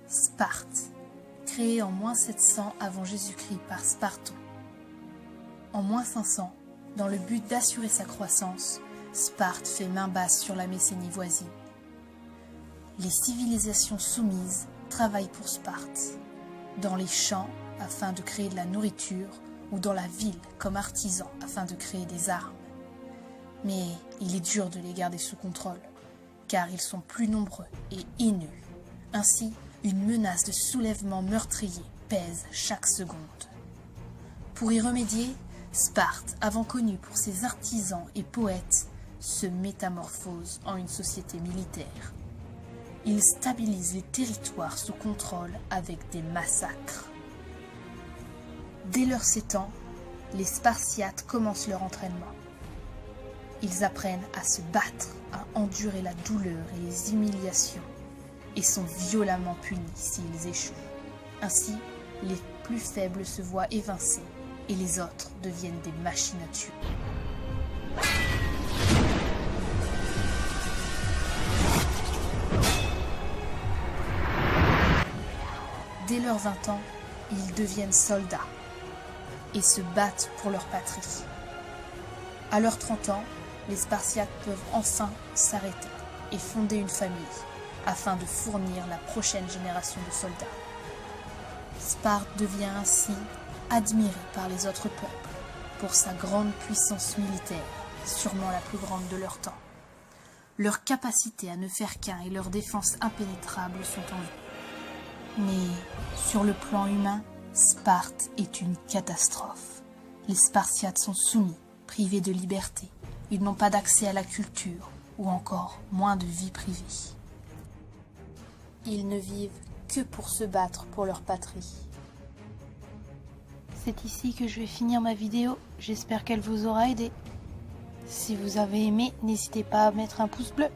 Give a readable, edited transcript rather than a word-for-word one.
Sparte, créée en -700 avant Jésus-Christ par Sparton. En -500, dans le but d'assurer sa croissance, Sparte fait main basse sur la Messénie voisine. Les civilisations soumises travaillent pour Sparte, dans les champs afin de créer de la nourriture ou dans la ville comme artisans afin de créer des armes. Mais il est dur de les garder sous contrôle, car ils sont plus nombreux et haineux. Ainsi, une menace de soulèvement meurtrier pèse chaque seconde. Pour y remédier, Sparte, avant connue pour ses artisans et poètes, se métamorphose en une société militaire. Il stabilise les territoires sous contrôle avec des massacres. Dès leurs 7 ans, les Spartiates commencent leur entraînement. Ils apprennent à se battre, à endurer la douleur et les humiliations, et sont violemment punis s'ils échouent. Ainsi, les plus faibles se voient évincés, et les autres deviennent des machines à tuer. Dès leurs 20 ans, ils deviennent soldats et se battent pour leur patrie. À leurs 30 ans, les Spartiates peuvent enfin s'arrêter et fonder une famille afin de fournir la prochaine génération de soldats. Sparte devient ainsi admirée par les autres peuples pour sa grande puissance militaire, sûrement la plus grande de leur temps. Leur capacité à ne faire qu'un et leur défense impénétrable sont en vue. Mais sur le plan humain, Sparte est une catastrophe. Les Spartiates sont soumis, privés de liberté. Ils n'ont pas d'accès à la culture ou encore moins de vie privée. Ils ne vivent que pour se battre pour leur patrie. C'est ici que je vais finir ma vidéo. J'espère qu'elle vous aura aidé. Si vous avez aimé, n'hésitez pas à mettre un pouce bleu.